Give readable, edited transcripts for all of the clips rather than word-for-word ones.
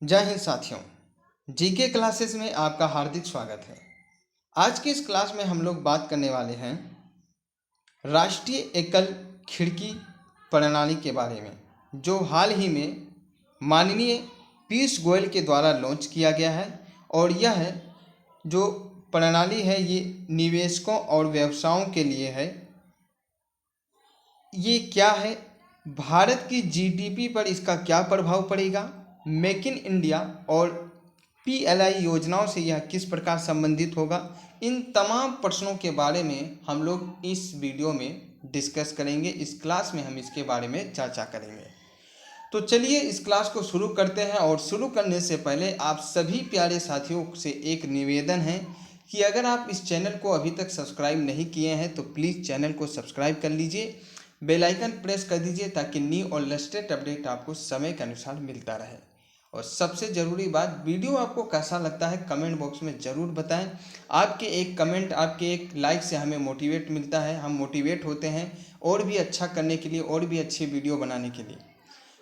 जय हिंद साथियों। GK classes में आपका हार्दिक स्वागत है। आज की इस क्लास में हम लोग बात करने वाले हैं राष्ट्रीय एकल खिड़की प्रणाली के बारे में, जो हाल ही में माननीय पीयूष गोयल के द्वारा लॉन्च किया गया है। और यह जो प्रणाली है ये निवेशकों और व्यवसायों के लिए है। ये क्या है, भारत की जीडीपी पर इसका क्या प्रभाव पड़ेगा, मेक इन इंडिया और पीएलआई योजनाओं से यह किस प्रकार संबंधित होगा, इन तमाम प्रश्नों के बारे में हम लोग इस वीडियो में डिस्कस करेंगे। इस क्लास में हम इसके बारे में चर्चा करेंगे। तो चलिए इस क्लास को शुरू करते हैं। और शुरू करने से पहले आप सभी प्यारे साथियों से एक निवेदन है कि अगर आप इस चैनल को अभी तक सब्सक्राइब नहीं किए हैं तो प्लीज़ चैनल को सब्सक्राइब कर लीजिए, बेल आइकन प्रेस कर दीजिए ताकि न्यू और लेटेस्ट अपडेट आपको समय के अनुसार मिलता रहे। और सबसे ज़रूरी बात, वीडियो आपको कैसा लगता है कमेंट बॉक्स में ज़रूर बताएं। आपके एक कमेंट, आपके एक लाइक से हमें मोटिवेट मिलता है, हम मोटिवेट होते हैं और भी अच्छा करने के लिए, और भी अच्छी वीडियो बनाने के लिए।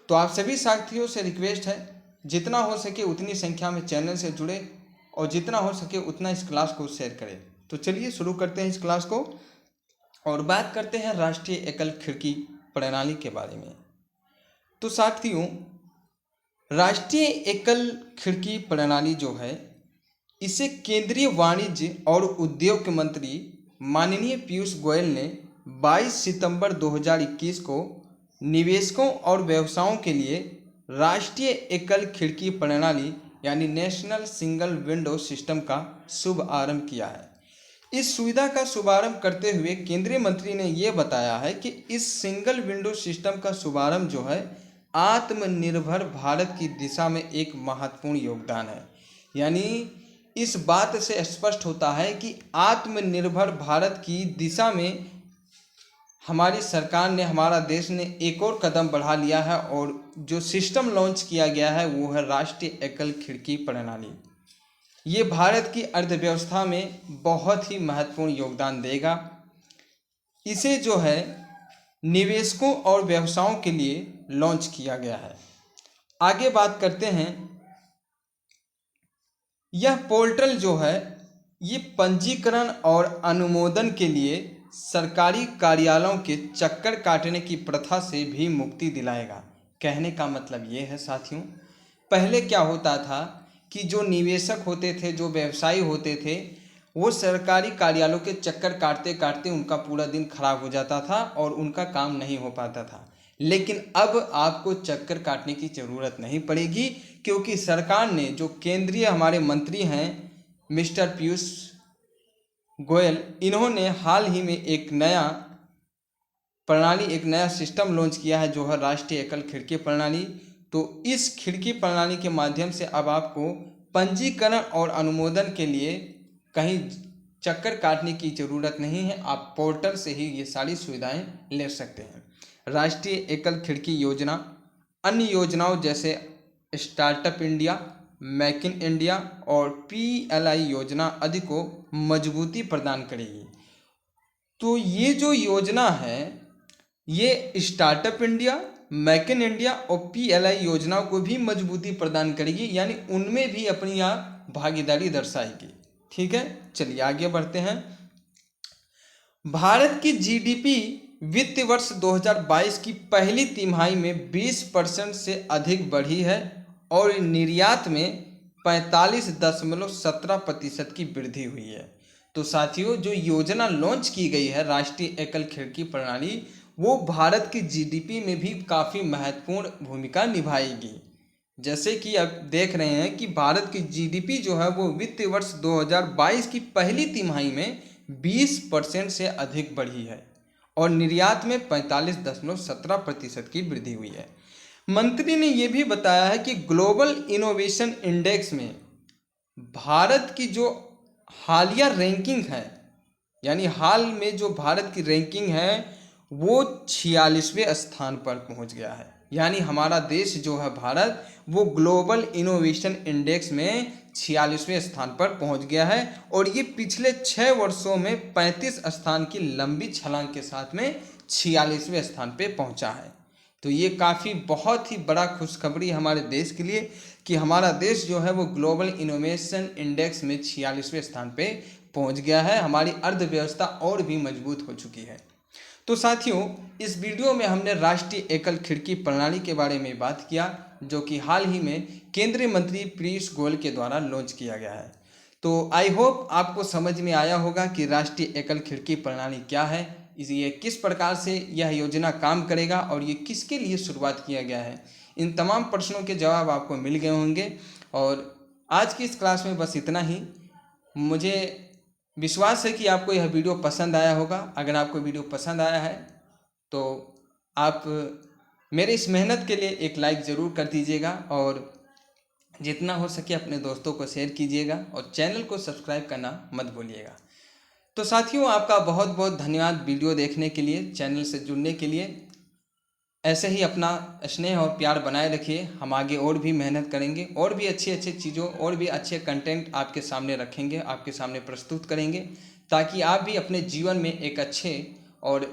तो आप सभी साथियों से रिक्वेस्ट है, जितना हो सके उतनी संख्या में चैनल से जुड़े और जितना हो सके उतना इस क्लास को शेयर करें। तो चलिए शुरू करते हैं इस क्लास को और बात करते हैं राष्ट्रीय एकल खिड़की प्रणाली के बारे में। तो साथियों, राष्ट्रीय एकल खिड़की प्रणाली जो है, इसे केंद्रीय वाणिज्य और उद्योग मंत्री माननीय पीयूष गोयल ने 22 सितंबर 2021 को निवेशकों और व्यवसायों के लिए राष्ट्रीय एकल खिड़की प्रणाली यानी नेशनल सिंगल विंडो सिस्टम का शुभारंभ किया है। इस सुविधा का शुभारंभ करते हुए केंद्रीय मंत्री ने यह बताया है कि इस सिंगल विंडो सिस्टम का शुभारंभ जो है आत्मनिर्भर भारत की दिशा में एक महत्वपूर्ण योगदान है। यानी इस बात से स्पष्ट होता है कि आत्मनिर्भर भारत की दिशा में हमारी सरकार ने, हमारा देश ने एक और कदम बढ़ा लिया है। और जो सिस्टम लॉन्च किया गया है वो है राष्ट्रीय एकल खिड़की प्रणाली। ये भारत की अर्थव्यवस्था में बहुत ही महत्वपूर्ण योगदान देगा। इसे जो है निवेशकों और व्यवसायों के लिए लॉन्च किया गया है। आगे बात करते हैं, यह पोर्टल जो है ये पंजीकरण और अनुमोदन के लिए सरकारी कार्यालयों के चक्कर काटने की प्रथा से भी मुक्ति दिलाएगा। कहने का मतलब ये है साथियों, पहले क्या होता था कि जो निवेशक होते थे, जो व्यवसायी होते थे, वो सरकारी कार्यालयों के चक्कर काटते काटते उनका पूरा दिन खराब हो जाता था और उनका काम नहीं हो पाता था। लेकिन अब आपको चक्कर काटने की ज़रूरत नहीं पड़ेगी, क्योंकि सरकार ने, जो केंद्रीय हमारे मंत्री हैं मिस्टर पीयूष गोयल, इन्होंने हाल ही में एक नया प्रणाली, एक नया सिस्टम लॉन्च किया है जो है राष्ट्रीय एकल खिड़की प्रणाली। तो इस खिड़की प्रणाली के माध्यम से अब आपको पंजीकरण और अनुमोदन के लिए कहीं चक्कर काटने की ज़रूरत नहीं है। आप पोर्टल से ही ये सारी सुविधाएं ले सकते हैं। राष्ट्रीय एकल खिड़की योजना अन्य योजनाओं जैसे startup India, make in India और पीएलआई योजना आदि को मजबूती प्रदान करेगी। तो ये जो योजना है ये startup India, make in India और पीएलआई योजनाओं को भी मजबूती प्रदान करेगी, यानी उनमें भी अपनी यहाँ भागीदारी दर्शाएगी। ठीक है, चलिए आगे बढ़ते हैं। भारत की जीडीपी वित्त वर्ष 2022 की पहली तिमाही में 20% से अधिक बढ़ी है और निर्यात में 45.17% की वृद्धि हुई है। तो साथियों, जो योजना लॉन्च की गई है राष्ट्रीय एकल खिड़की प्रणाली, वो भारत की जीडीपी में भी काफ़ी महत्वपूर्ण भूमिका निभाएगी। जैसे कि अब देख रहे हैं कि भारत की जीडीपी जो है वो वित्त वर्ष 2022 की पहली तिमाही में 20% से अधिक बढ़ी है और निर्यात में 45.17% की वृद्धि हुई है। मंत्री ने यह भी बताया है कि ग्लोबल इनोवेशन इंडेक्स में भारत की जो हालिया रैंकिंग है, यानी हाल में जो भारत की रैंकिंग है वो 46वें स्थान पर पहुंच गया है। यानी हमारा देश जो है भारत, वो ग्लोबल इनोवेशन इंडेक्स में 46वें स्थान पर पहुंच गया है और ये पिछले 6 वर्षों में 35 स्थान की लंबी छलांग के साथ में 46वें स्थान पे पहुंचा है। तो ये काफ़ी बहुत ही बड़ा खुशखबरी हमारे देश के लिए कि हमारा देश जो है वो ग्लोबल इनोवेशन इंडेक्स में 46वें स्थान पे पहुंच गया है। हमारी अर्थव्यवस्था और भी मजबूत हो चुकी है। तो साथियों, इस वीडियो में हमने राष्ट्रीय एकल खिड़की प्रणाली के बारे में बात किया, जो कि हाल ही में केंद्रीय मंत्री पीयूष गोयल के द्वारा लॉन्च किया गया है। तो आई होप आपको समझ में आया होगा कि राष्ट्रीय एकल खिड़की प्रणाली क्या है, ये किस प्रकार से यह योजना काम करेगा और ये किसके लिए शुरुआत किया गया है। इन तमाम प्रश्नों के जवाब आपको मिल गए होंगे। और आज की इस क्लास में बस इतना ही। मुझे विश्वास है कि आपको यह वीडियो पसंद आया होगा। अगर आपको वीडियो पसंद आया है तो आप मेरे इस मेहनत के लिए एक लाइक ज़रूर कर दीजिएगा और जितना हो सके अपने दोस्तों को शेयर कीजिएगा और चैनल को सब्सक्राइब करना मत भूलिएगा। तो साथियों, आपका बहुत बहुत धन्यवाद वीडियो देखने के लिए, चैनल से जुड़ने के लिए। ऐसे ही अपना स्नेह और प्यार बनाए रखिए। हम आगे और भी मेहनत करेंगे और भी अच्छी अच्छी चीज़ों और भी अच्छे कंटेंट आपके सामने रखेंगे, आपके सामने प्रस्तुत करेंगे, ताकि आप भी अपने जीवन में एक अच्छे और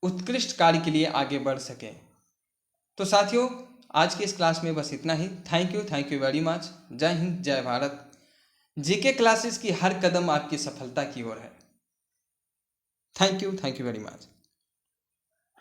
उत्कृष्ट कार्य के लिए आगे बढ़ सकें। तो साथियों, आज की इस क्लास में बस इतना ही। Thank you very much. जय हिंद, जय भारत। जीके क्लासेस की हर कदम आपकी सफलता की ओर है। Thank you very much.